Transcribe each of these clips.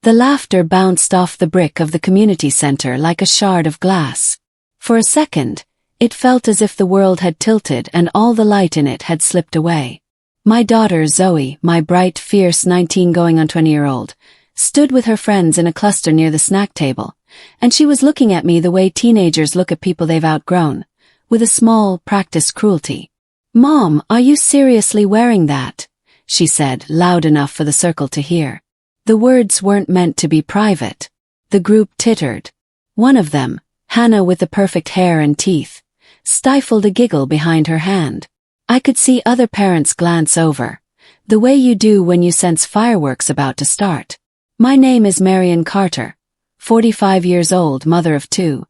The laughter bounced off the brick of the community center like a shard of glass. For a second, it felt as if the world had tilted and all the light in it had slipped away. My daughter Zoe, my bright, fierce 19-going-on-20-year-old, stood with her friends in a cluster near the snack table, and she was looking at me the way teenagers look at people they've outgrown, with a small, practiced cruelty. "Mom, are you seriously wearing that?" she said, loud enough for the circle to hear. The words weren't meant to be private. The group tittered. One of them, Hannah with the perfect hair and teeth, stifled a giggle behind her hand. I could see other parents glance over, the way you do when you sense fireworks about to start. My name is Marion Carter, 45 years old, mother of 2,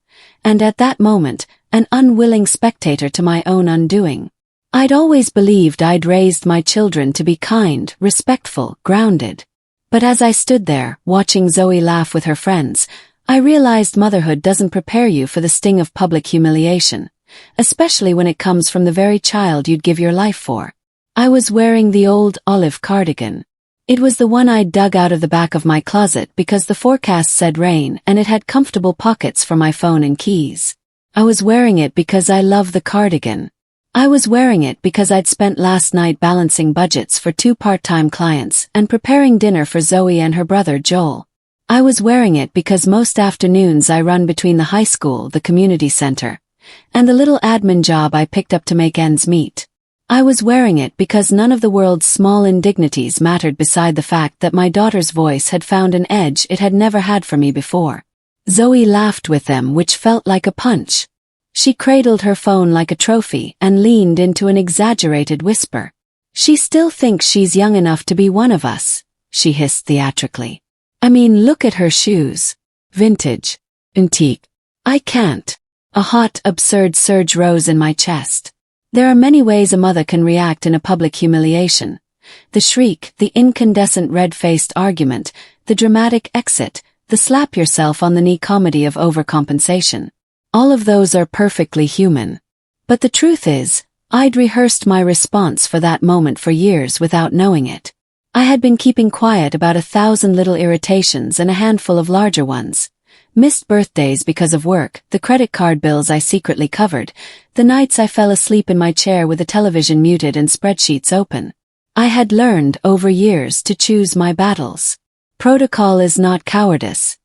and at that moment, an unwilling spectator to my own undoing. I'd always believed I'd raised my children to be kind, respectful, grounded. But as I stood there, watching Zoe laugh with her friends, I realized motherhood doesn't prepare you for the sting of public humiliation, especially when it comes from the very child you'd give your life for. I was wearing the old olive cardigan. It was the one I'd dug out of the back of my closet because the forecast said rain and it had comfortable pockets for my phone and keys. I was wearing it because I love the cardigan. I was wearing it because I'd spent last night balancing budgets for 2 part-time clients and preparing dinner for Zoe and her brother Joel. I was wearing it because most afternoons I run between the high school, the community center, and the little admin job I picked up to make ends meet. I was wearing it because none of the world's small indignities mattered beside the fact that my daughter's voice had found an edge it had never had for me before. Zoe laughed with them, which felt like a punch. She cradled her phone like a trophy and leaned into an exaggerated whisper. "She still thinks she's young enough to be one of us," she hissed theatrically. "I mean, look at her shoes. Vintage. Antique. I can't." A hot, absurd surge rose in my chest. There are many ways a mother can react in a public humiliation. The shriek, the incandescent red-faced argument, the dramatic exit, the slap-yourself-on-the-knee comedy of overcompensation. All of those are perfectly human. But the truth is, I'd rehearsed my response for that moment for years without knowing it. I had been keeping quiet about 1,000 little irritations and a handful of larger ones. Missed birthdays because of work, the credit card bills I secretly covered, the nights I fell asleep in my chair with the television muted and spreadsheets open. I had learned over years to choose my battles. Protocol is not cowardice.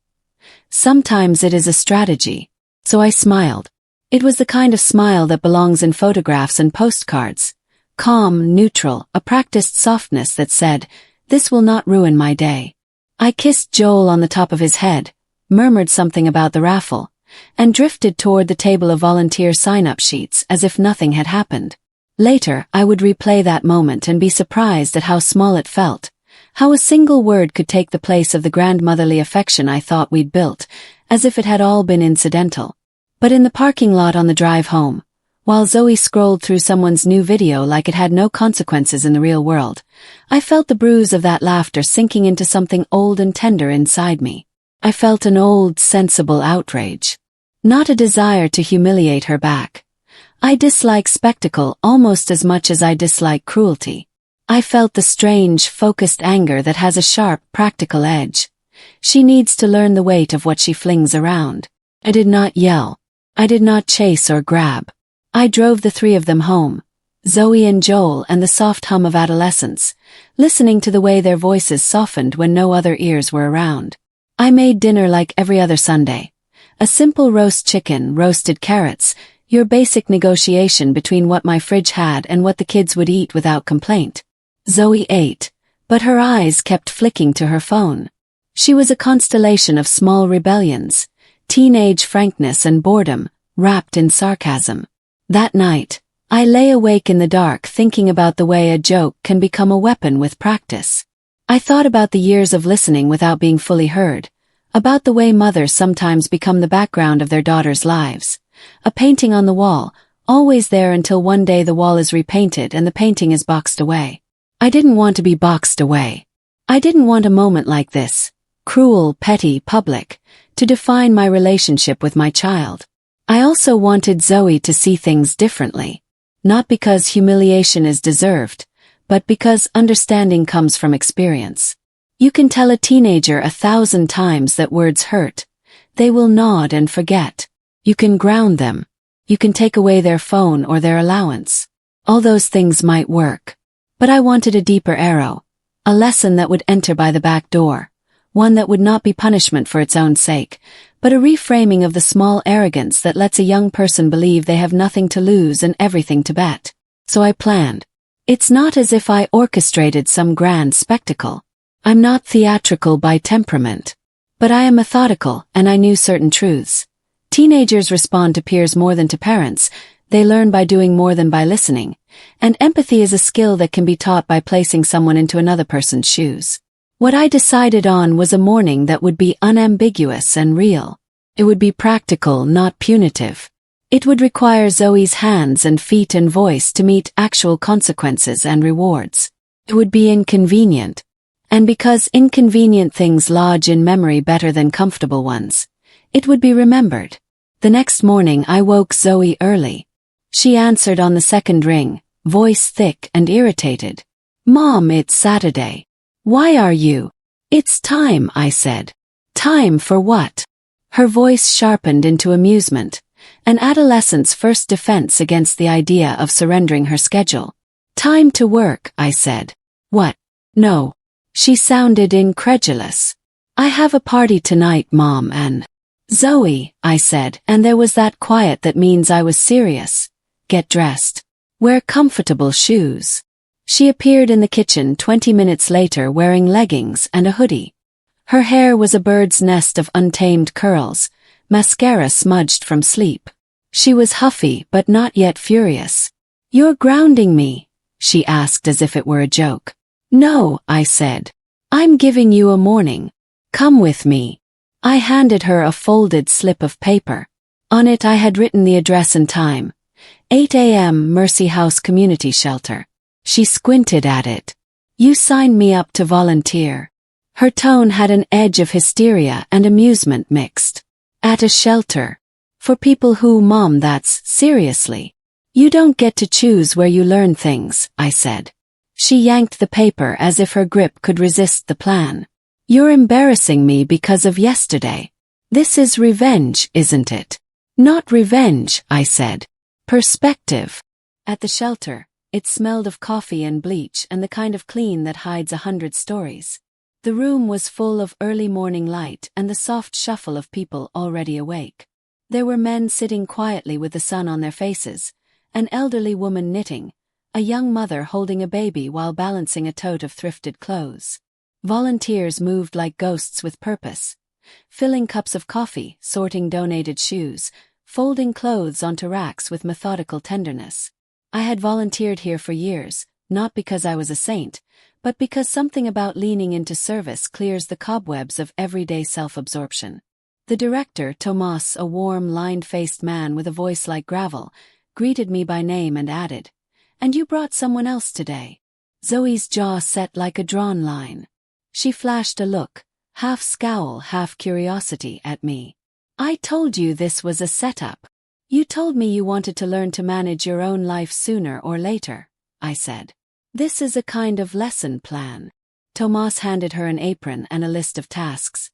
Sometimes it is a strategy. So I smiled. It was the kind of smile that belongs in photographs and postcards. Calm, neutral, a practiced softness that said, "This will not ruin my day." I kissed Joel on the top of his head, murmured something about the raffle, and drifted toward the table of volunteer sign-up sheets as if nothing had happened. Later, I would replay that moment and be surprised at how small it felt, how a single word could take the place of the grandmotherly affection I thought we'd built, as if it had all been incidental. But in the parking lot on the drive home, while Zoe scrolled through someone's new video like it had no consequences in the real world, I felt the bruise of that laughter sinking into something old and tender inside me. I felt an old, sensible outrage. Not a desire to humiliate her back. I dislike spectacle almost as much as I dislike cruelty. I felt the strange, focused anger that has a sharp, practical edge. She needs to learn the weight of what she flings around. I did not yell. I did not chase or grab. I drove the 3 of them home, Zoe and Joel, and the soft hum of adolescence, listening to the way their voices softened when no other ears were around. I made dinner like every other Sunday. A simple roast chicken, roasted carrots, your basic negotiation between what my fridge had and what the kids would eat without complaint. Zoe ate, but her eyes kept flicking to her phone. She was a constellation of small rebellions, teenage frankness and boredom, wrapped in sarcasm. That night, I lay awake in the dark thinking about the way a joke can become a weapon with practice. I thought about the years of listening without being fully heard, about the way mothers sometimes become the background of their daughters' lives. A painting on the wall, always there until one day the wall is repainted and the painting is boxed away. I didn't want to be boxed away. I didn't want a moment like this, cruel, petty, public, to define my relationship with my child. I also wanted Zoe to see things differently. Not because humiliation is deserved, but because understanding comes from experience. You can tell a teenager 1,000 times that words hurt. They will nod and forget. You can ground them. You can take away their phone or their allowance. All those things might work. But I wanted a deeper arrow. A lesson that would enter by the back door. One that would not be punishment for its own sake, but a reframing of the small arrogance that lets a young person believe they have nothing to lose and everything to bet. So I planned. It's not as if I orchestrated some grand spectacle. I'm not theatrical by temperament. But I am methodical, and I knew certain truths. Teenagers respond to peers more than to parents. They learn by doing more than by listening. And empathy is a skill that can be taught by placing someone into another person's shoes. What I decided on was a morning that would be unambiguous and real. It would be practical, not punitive. It would require Zoe's hands and feet and voice to meet actual consequences and rewards. It would be inconvenient. And because inconvenient things lodge in memory better than comfortable ones, it would be remembered. The next morning I woke Zoe early. She answered on the second ring, voice thick and irritated. "Mom, it's Saturday. Why are you?" "It's time," I said. "Time for what?" Her voice sharpened into amusement, an adolescent's first defense against the idea of surrendering her schedule. "Time to work," I said. "What? No." She sounded incredulous. "I have a party tonight, Mom, and—" "Zoe," I said, and there was that quiet that means I was serious. "Get dressed. Wear comfortable shoes." She appeared in the kitchen 20 minutes later wearing leggings and a hoodie. Her hair was a bird's nest of untamed curls, mascara smudged from sleep. She was huffy but not yet furious. "You're grounding me?" she asked as if it were a joke. "No," I said. "I'm giving you a morning. Come with me." I handed her a folded slip of paper. On it I had written the address and time. 8 a.m. Mercy House Community Shelter. She squinted at it. "You signed me up to volunteer." Her tone had an edge of hysteria and amusement mixed. "At a shelter. For people who, Mom, that's seriously. You don't get to choose where you learn things," I said. She yanked the paper as if her grip could resist the plan. "You're embarrassing me because of yesterday. This is revenge, isn't it?" "Not revenge," I said. "Perspective." At the shelter, it smelled of coffee and bleach and the kind of clean that hides 100 stories. The room was full of early morning light and the soft shuffle of people already awake. There were men sitting quietly with the sun on their faces, an elderly woman knitting, a young mother holding a baby while balancing a tote of thrifted clothes. Volunteers moved like ghosts with purpose, filling cups of coffee, sorting donated shoes, folding clothes onto racks with methodical tenderness. I had volunteered here for years, not because I was a saint, but because something about leaning into service clears the cobwebs of everyday self-absorption. The director, Tomas, a warm, lined-faced man with a voice like gravel, greeted me by name and added, "And you brought someone else today." Zoe's jaw set like a drawn line. She flashed a look, half scowl, half curiosity, at me. "I told you this was a setup. You told me you wanted to learn to manage your own life sooner or later," I said. "This is a kind of lesson plan." Tomas handed her an apron and a list of tasks.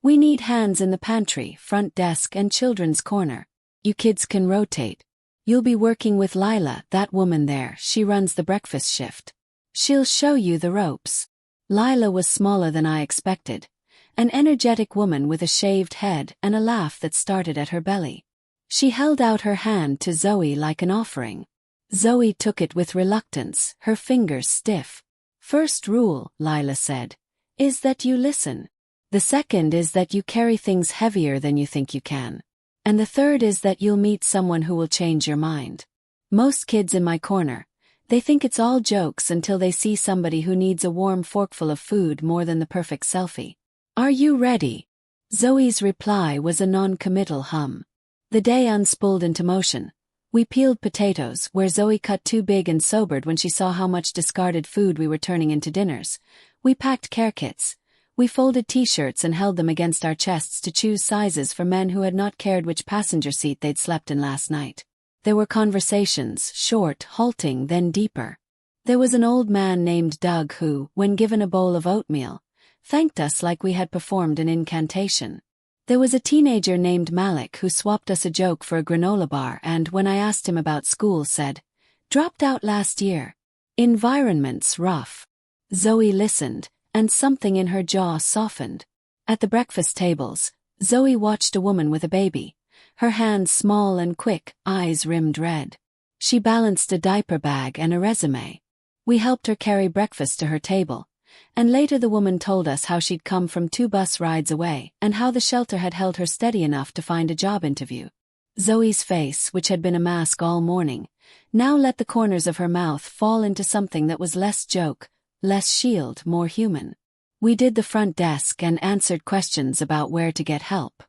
"We need hands in the pantry, front desk, and children's corner. You kids can rotate. You'll be working with Lila, that woman there, she runs the breakfast shift. She'll show you the ropes." Lila was smaller than I expected, an energetic woman with a shaved head and a laugh that started at her belly. She held out her hand to Zoe like an offering. Zoe took it with reluctance, her fingers stiff. "First rule," Lila said, "is that you listen. The second is that you carry things heavier than you think you can. And the third is that you'll meet someone who will change your mind." Most kids in my corner, they think it's all jokes until they see somebody who needs a warm forkful of food more than the perfect selfie. "Are you ready?" Zoe's reply was a non-committal hum. The day unspooled into motion. We peeled potatoes, where Zoe cut too big and sobered when she saw how much discarded food we were turning into dinners. We packed care kits. We folded t-shirts and held them against our chests to choose sizes for men who had not cared which passenger seat they'd slept in last night. There were conversations, short, halting, then deeper. There was an old man named Doug who, when given a bowl of oatmeal, thanked us like we had performed an incantation. There was a teenager named Malik who swapped us a joke for a granola bar and, when I asked him about school, said, "Dropped out last year. Environment's rough." Zoe listened, and something in her jaw softened. At the breakfast tables, Zoe watched a woman with a baby, her hands small and quick, eyes rimmed red. She balanced a diaper bag and a resume. We helped her carry breakfast to her table, and later the woman told us how she'd come from 2 bus rides away and how the shelter had held her steady enough to find a job interview. Zoe's face, which had been a mask all morning, now let the corners of her mouth fall into something that was less joke, less shield, more human. We did the front desk and answered questions about where to get help.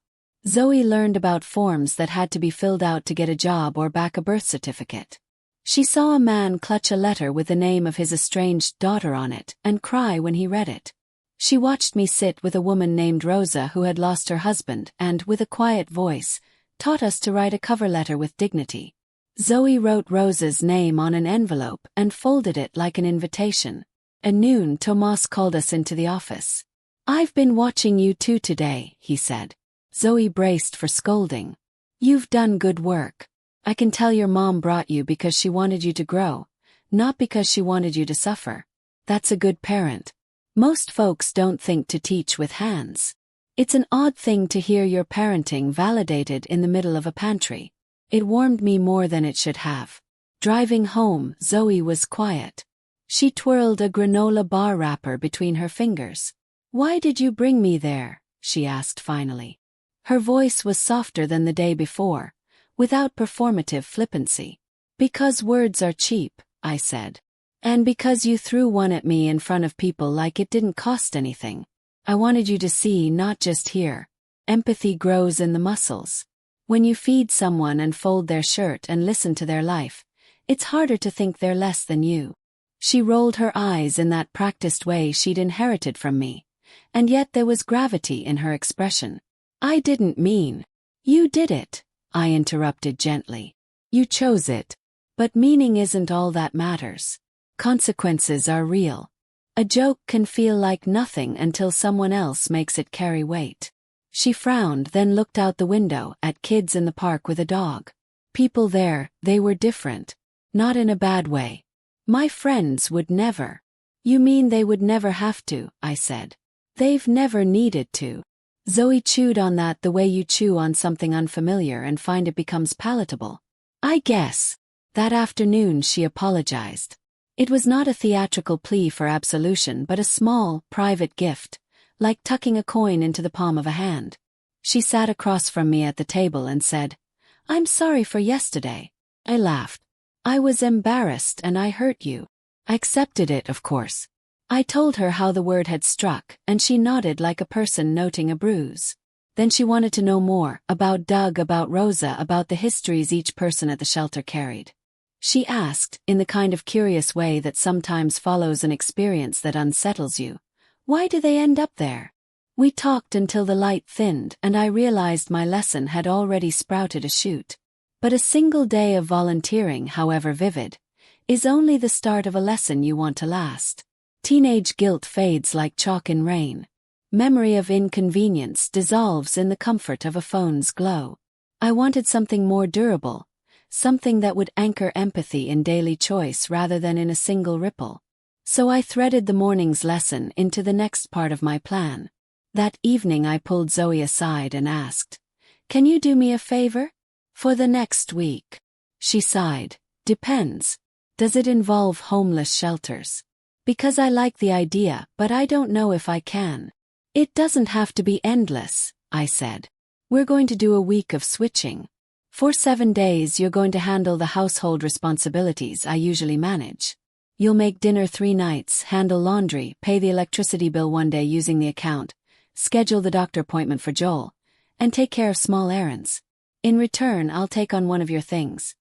Zoe learned about forms that had to be filled out to get a job or back a birth certificate. She saw a man clutch a letter with the name of his estranged daughter on it and cry when he read it. She watched me sit with a woman named Rosa who had lost her husband and, with a quiet voice, taught us to write a cover letter with dignity. Zoe wrote Rosa's name on an envelope and folded it like an invitation. At noon, Tomas called us into the office. "I've been watching you two today," he said. Zoe braced for scolding. "You've done good work. I can tell your mom brought you because she wanted you to grow, not because she wanted you to suffer. That's a good parent. Most folks don't think to teach with hands. It's an odd thing to hear your parenting validated in the middle of a pantry." It warmed me more than it should have. Driving home, Zoe was quiet. She twirled a granola bar wrapper between her fingers. "Why did you bring me there?" she asked finally. Her voice was softer than the day before, without performative flippancy. "Because words are cheap," I said. "And because you threw one at me in front of people like it didn't cost anything. I wanted you to see, not just hear. Empathy grows in the muscles. When you feed someone and fold their shirt and listen to their life, it's harder to think they're less than you." She rolled her eyes in that practiced way she'd inherited from me, and yet there was gravity in her expression. "I didn't mean." "You did it," I interrupted gently. "You chose it. But meaning isn't all that matters. Consequences are real. A joke can feel like nothing until someone else makes it carry weight." She frowned, then looked out the window at kids in the park with a dog. People there, they were different. Not in a bad way. "My friends would never." "You mean they would never have to," I said. "They've never needed to." Zoe chewed on that the way you chew on something unfamiliar and find it becomes palatable. "I guess." That afternoon she apologized. It was not a theatrical plea for absolution but a small, private gift, like tucking a coin into the palm of a hand. She sat across from me at the table and said, "I'm sorry for yesterday." I laughed. "I was embarrassed and I hurt you." I accepted it, of course. I told her how the word had struck, and she nodded like a person noting a bruise. Then she wanted to know more, about Doug, about Rosa, about the histories each person at the shelter carried. She asked, in the kind of curious way that sometimes follows an experience that unsettles you, "Why do they end up there?" We talked until the light thinned and I realized my lesson had already sprouted a shoot. But a single day of volunteering, however vivid, is only the start of a lesson you want to last. Teenage guilt fades like chalk in rain. Memory of inconvenience dissolves in the comfort of a phone's glow. I wanted something more durable, something that would anchor empathy in daily choice rather than in a single ripple. So I threaded the morning's lesson into the next part of my plan. That evening I pulled Zoe aside and asked, "Can you do me a favor? For the next week." She sighed. "Depends. Does it involve homeless shelters? Because I like the idea, but I don't know if I can." "It doesn't have to be endless," I said. "We're going to do a week of switching. For 7 days you're going to handle the household responsibilities I usually manage. You'll make dinner 3 nights, handle laundry, pay the electricity bill one day using the account, schedule the doctor appointment for Joel, and take care of small errands. In return, I'll take on one of your things.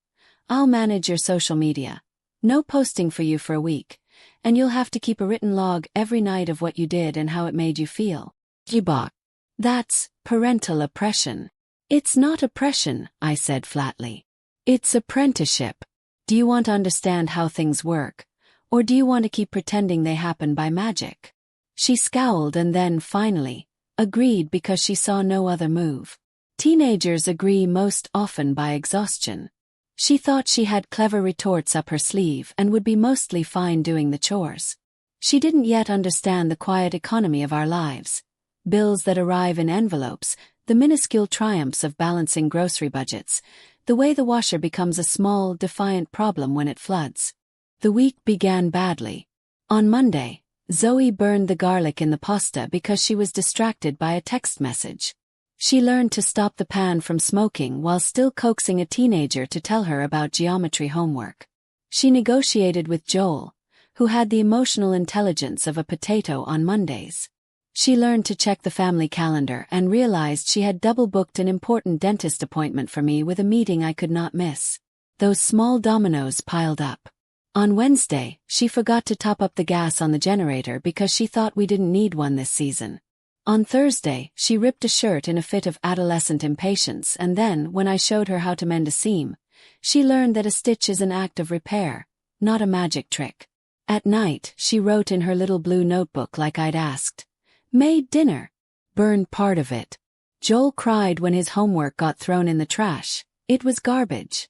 I'll manage your social media. No posting for you for a week. And you'll have to keep a written log every night of what you did and how it made you feel." Jibok. "That's parental oppression." "It's not oppression," I said flatly. "It's apprenticeship. Do you want to understand how things work, or do you want to keep pretending they happen by magic?" She scowled and then, finally, agreed because she saw no other move. Teenagers agree most often by exhaustion. She thought she had clever retorts up her sleeve and would be mostly fine doing the chores. She didn't yet understand the quiet economy of our lives. Bills that arrive in envelopes, the minuscule triumphs of balancing grocery budgets, the way the washer becomes a small, defiant problem when it floods. The week began badly. On Monday, Zoe burned the garlic in the pasta because she was distracted by a text message. She learned to stop the pan from smoking while still coaxing a teenager to tell her about geometry homework. She negotiated with Joel, who had the emotional intelligence of a potato on Mondays. She learned to check the family calendar and realized she had double-booked an important dentist appointment for me with a meeting I could not miss. Those small dominoes piled up. On Wednesday, she forgot to top up the gas on the generator because she thought we didn't need one this season. On Thursday, she ripped a shirt in a fit of adolescent impatience, and then, when I showed her how to mend a seam, she learned that a stitch is an act of repair, not a magic trick. At night, she wrote in her little blue notebook like I'd asked. Made dinner. Burned part of it. Joel cried when his homework got thrown in the trash. It was garbage.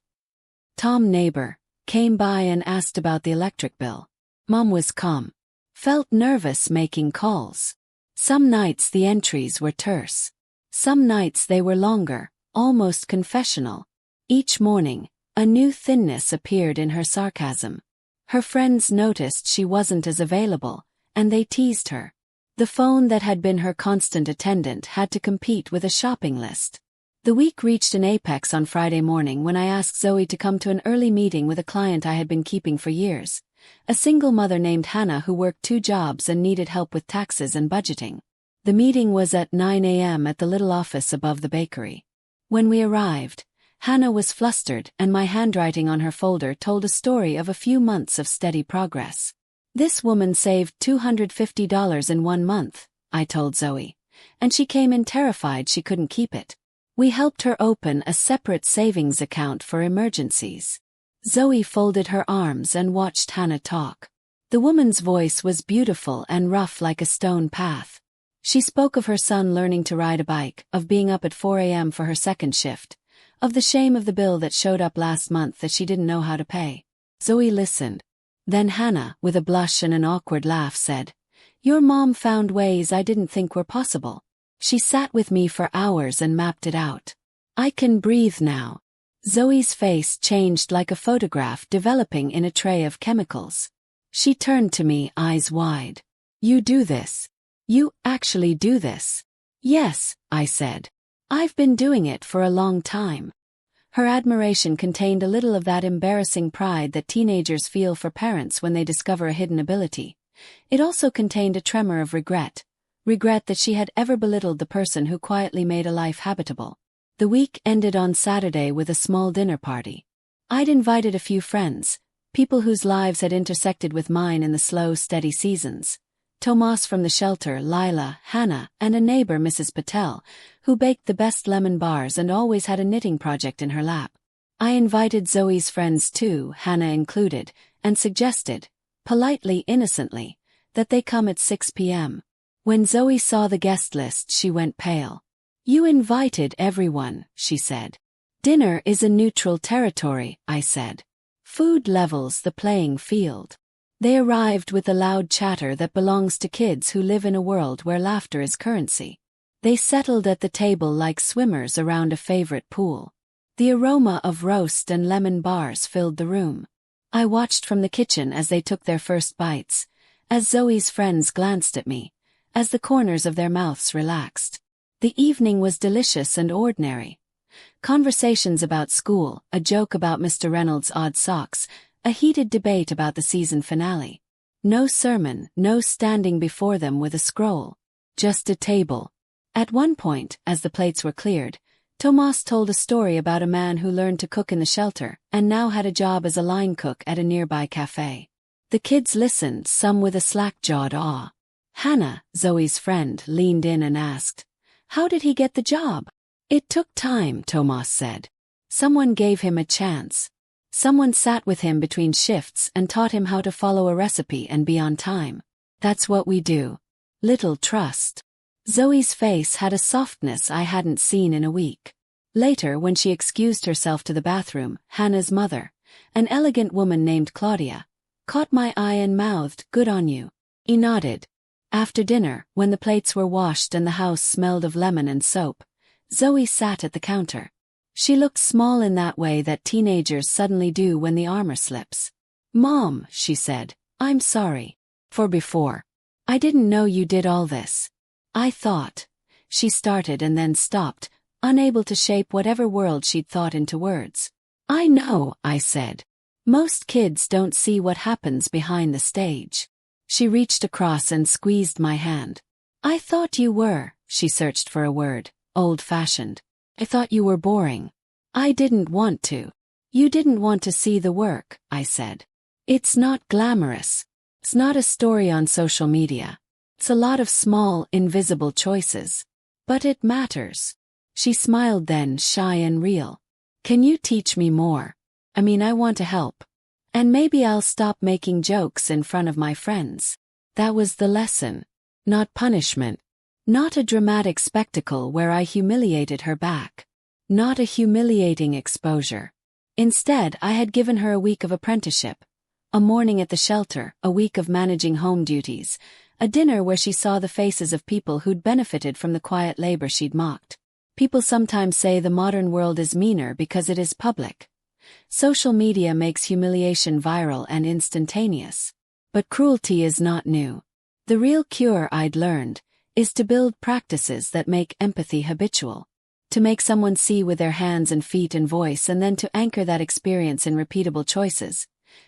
Tom, neighbor, came by and asked about the electric bill. Mom was calm. Felt nervous making calls. Some nights the entries were terse. Some nights they were longer, almost confessional. Each morning, a new thinness appeared in her sarcasm. Her friends noticed she wasn't as available, and they teased her. The phone that had been her constant attendant had to compete with a shopping list. The week reached an apex on Friday morning when I asked Zoe to come to an early meeting with a client I had been keeping for years. A single mother named Hannah who worked 2 jobs and needed help with taxes and budgeting. The meeting was at 9 a.m. at the little office above the bakery. When we arrived, Hannah was flustered and my handwriting on her folder told a story of a few months of steady progress. This woman saved $250 in 1 month, I told Zoe, and she came in terrified she couldn't keep it. We helped her open a separate savings account for emergencies. Zoe folded her arms and watched Hannah talk. The woman's voice was beautiful and rough like a stone path. She spoke of her son learning to ride a bike, of being up at 4 a.m. for her second shift, of the shame of the bill that showed up last month that she didn't know how to pay. Zoe listened. Then Hannah, with a blush and an awkward laugh, said, "Your mom found ways I didn't think were possible. She sat with me for hours and mapped it out. I can breathe now." Zoe's face changed like a photograph developing in a tray of chemicals. She turned to me, eyes wide. "You do this? You actually do this?" "Yes," I said. "I've been doing it for a long time." Her admiration contained a little of that embarrassing pride that teenagers feel for parents when they discover a hidden ability. It also contained a tremor of regret that she had ever belittled the person who quietly made a life habitable. The week ended on Saturday with a small dinner party. I'd invited a few friends, people whose lives had intersected with mine in the slow, steady seasons. Tomas from the shelter, Lila, Hannah, and a neighbor, Mrs. Patel, who baked the best lemon bars and always had a knitting project in her lap. I invited Zoe's friends too, Hannah included, and suggested, politely, innocently, that they come at 6 p.m. When Zoe saw the guest list, she went pale. "You invited everyone," she said. "Dinner is a neutral territory," I said. "Food levels the playing field." They arrived with the loud chatter that belongs to kids who live in a world where laughter is currency. They settled at the table like swimmers around a favorite pool. The aroma of roast and lemon bars filled the room. I watched from the kitchen as they took their first bites, as Zoe's friends glanced at me, as the corners of their mouths relaxed. The evening was delicious and ordinary. Conversations about school, a joke about Mr. Reynolds' odd socks, a heated debate about the season finale. No sermon, no standing before them with a scroll. Just a table. At one point, as the plates were cleared, Tomas told a story about a man who learned to cook in the shelter and now had a job as a line cook at a nearby cafe. The kids listened, some with a slack-jawed awe. Hannah, Zoe's friend, leaned in and asked, "How did he get the job?" "It took time," Tomas said. "Someone gave him a chance. Someone sat with him between shifts and taught him how to follow a recipe and be on time. That's what we do." Little trust. Zoe's face had a softness I hadn't seen in a week. Later, when she excused herself to the bathroom, Hannah's mother, an elegant woman named Claudia, caught my eye and mouthed, "Good on you." He nodded. After dinner, when the plates were washed and the house smelled of lemon and soap, Zoe sat at the counter. She looked small in that way that teenagers suddenly do when the armor slips. "Mom," she said, "I'm sorry. For before. I didn't know you did all this. I thought." She started and then stopped, unable to shape whatever world she'd thought into words. "I know," I said. "Most kids don't see what happens behind the stage." She reached across and squeezed my hand. "I thought you were," she searched for a word, "old-fashioned. I thought you were boring." "I didn't want to." "You didn't want to see the work," I said. "It's not glamorous. It's not a story on social media. It's a lot of small, invisible choices. But it matters." She smiled then, shy and real. "Can you teach me more? I mean, I want to help. And maybe I'll stop making jokes in front of my friends." That was the lesson. Not punishment. Not a dramatic spectacle where I humiliated her back. Not a humiliating exposure. Instead, I had given her a week of apprenticeship. A morning at the shelter, a week of managing home duties, a dinner where she saw the faces of people who'd benefited from the quiet labor she'd mocked. People sometimes say the modern world is meaner because it is public. Social media makes humiliation viral and instantaneous. But cruelty is not new. The real cure, I'd learned, is to build practices that make empathy habitual. To make someone see with their hands and feet and voice, and then to anchor that experience in repeatable choices.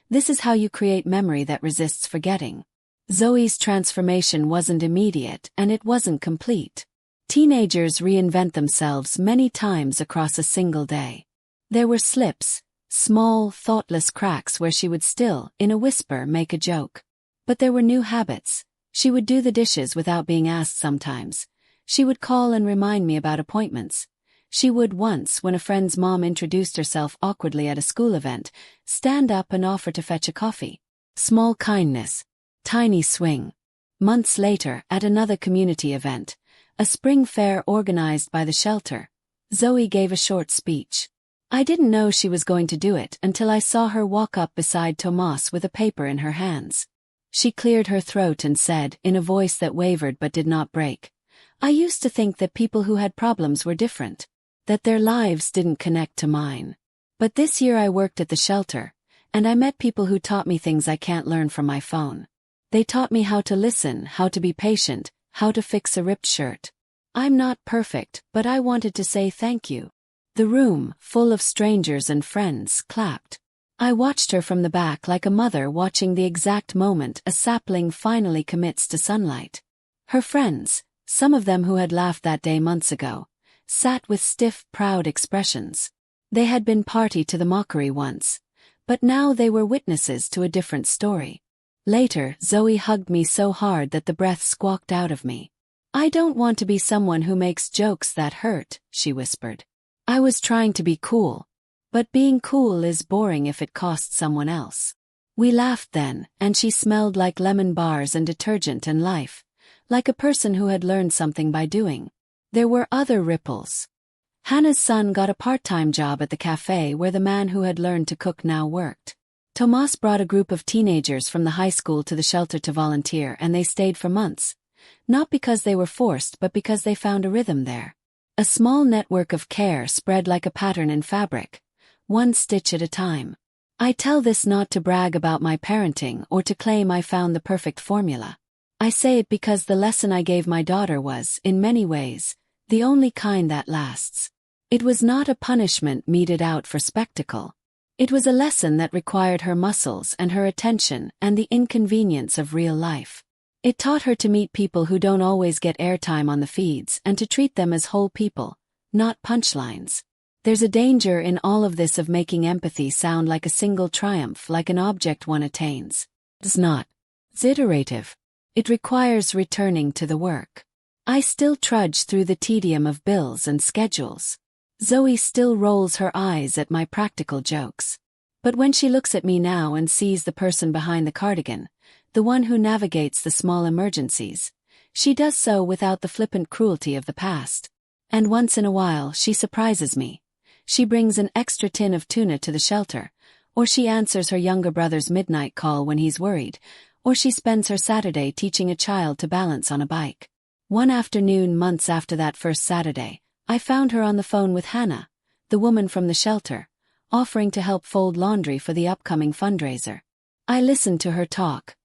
This is how you create memory that resists forgetting. Zoe's transformation wasn't immediate, and it wasn't complete. Teenagers reinvent themselves many times across a single day. There were slips, small, thoughtless cracks where she would still, in a whisper, make a joke. But there were new habits. She would do the dishes without being asked sometimes. She would call and remind me about appointments. She would once, when a friend's mom introduced herself awkwardly at a school event, stand up and offer to fetch a coffee. Small kindness. Tiny swing. Months later, at another community event, a spring fair organized by the shelter, Zoe gave a short speech. I didn't know she was going to do it until I saw her walk up beside Tomas with a paper in her hands. She cleared her throat and said, in a voice that wavered but did not break, "I used to think that people who had problems were different, that their lives didn't connect to mine. But this year I worked at the shelter, and I met people who taught me things I can't learn from my phone. They taught me how to listen, how to be patient, how to fix a ripped shirt. I'm not perfect, but I wanted to say thank you." The room, full of strangers and friends, clapped. I watched her from the back like a mother watching the exact moment a sapling finally commits to sunlight. Her friends, some of them who had laughed that day months ago, sat with stiff, proud expressions. They had been party to the mockery once, but now they were witnesses to a different story. Later, Zoe hugged me so hard that the breath squawked out of me. "I don't want to be someone who makes jokes that hurt," she whispered. I was trying to be cool. But being cool is boring if it costs someone else. We laughed then, and she smelled like lemon bars and detergent and life, like a person who had learned something by doing. There were other ripples. Hannah's son got a part-time job at the cafe where the man who had learned to cook now worked. Tomas brought a group of teenagers from the high school to the shelter to volunteer, and they stayed for months. Not because they were forced, but because they found a rhythm there. A small network of care spread like a pattern in fabric, one stitch at a time. I tell this not to brag about my parenting or to claim I found the perfect formula. I say it because the lesson I gave my daughter was, in many ways, the only kind that lasts. It was not a punishment meted out for spectacle. It was a lesson that required her muscles and her attention and the inconvenience of real life. It taught her to meet people who don't always get airtime on the feeds and to treat them as whole people, not punchlines. There's a danger in all of this of making empathy sound like a single triumph, like an object one attains. It's not. It's iterative. It requires returning to the work. I still trudge through the tedium of bills and schedules. Zoe still rolls her eyes at my practical jokes. But when she looks at me now and sees the person behind the cardigan, the one who navigates the small emergencies, She does so without the flippant cruelty of the past. And once in a while she surprises me. She brings an extra tin of tuna to the shelter, or she answers her younger brother's midnight call when he's worried, or she spends her Saturday teaching a child to balance on a bike. One afternoon months after that first Saturday, I found her on the phone with Hannah, the woman from the shelter, offering to help fold laundry for the upcoming fundraiser. I listened to her talk.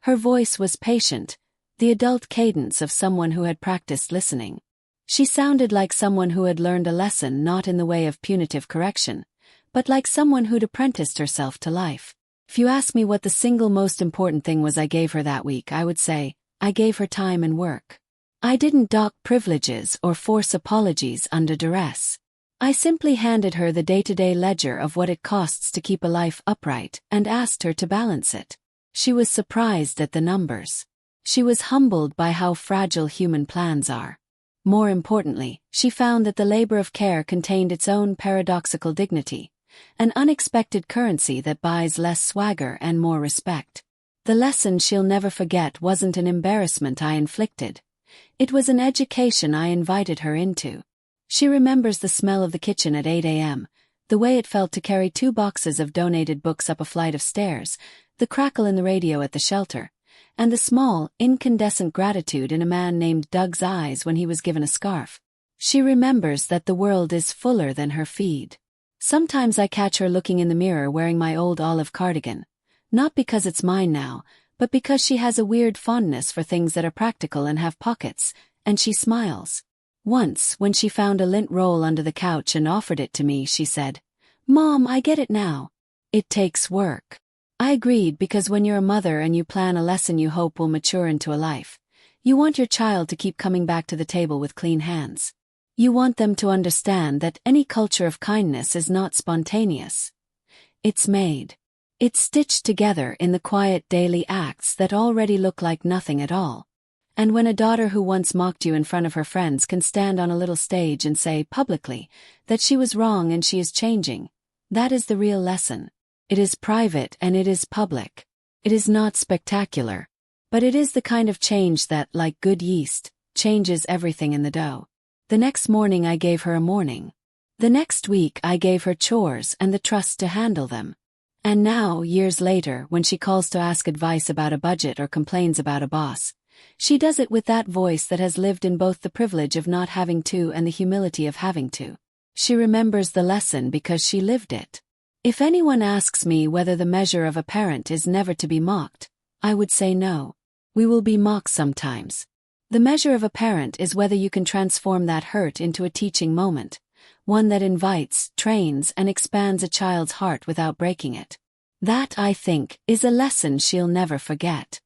Her voice was patient, the adult cadence of someone who had practiced listening. She sounded like someone who had learned a lesson not in the way of punitive correction, but like someone who'd apprenticed herself to life. If you ask me what the single most important thing was I gave her that week, I would say, I gave her time and work. I didn't dock privileges or force apologies under duress. I simply handed her the day-to-day ledger of what it costs to keep a life upright and asked her to balance it. She was surprised at the numbers. She was humbled by how fragile human plans are. More importantly, she found that the labor of care contained its own paradoxical dignity, an unexpected currency that buys less swagger and more respect. The lesson she'll never forget wasn't an embarrassment I inflicted. It was an education I invited her into. She remembers the smell of the kitchen at 8 a.m., the way it felt to carry 2 boxes of donated books up a flight of stairs, the crackle in the radio at the shelter, and the small, incandescent gratitude in a man named Doug's eyes when he was given a scarf. She remembers that the world is fuller than her feed. Sometimes I catch her looking in the mirror wearing my old olive cardigan, not because it's mine now, but because she has a weird fondness for things that are practical and have pockets, and she smiles. Once, when she found a lint roll under the couch and offered it to me, she said, "Mom, I get it now. It takes work." I agreed, because when you're a mother and you plan a lesson you hope will mature into a life, you want your child to keep coming back to the table with clean hands. You want them to understand that any culture of kindness is not spontaneous. It's made. It's stitched together in the quiet daily acts that already look like nothing at all. And when a daughter who once mocked you in front of her friends can stand on a little stage and say publicly that she was wrong and she is changing, that is the real lesson. It is private and it is public. It is not spectacular, but it is the kind of change that, like good yeast, changes everything in the dough. The next morning I gave her a morning. The next week I gave her chores and the trust to handle them. And now, years later, when she calls to ask advice about a budget or complains about a boss, she does it with that voice that has lived in both the privilege of not having to and the humility of having to. She remembers the lesson because she lived it. If anyone asks me whether the measure of a parent is never to be mocked, I would say no. We will be mocked sometimes. The measure of a parent is whether you can transform that hurt into a teaching moment, one that invites, trains, and expands a child's heart without breaking it. That, I think, is a lesson she'll never forget.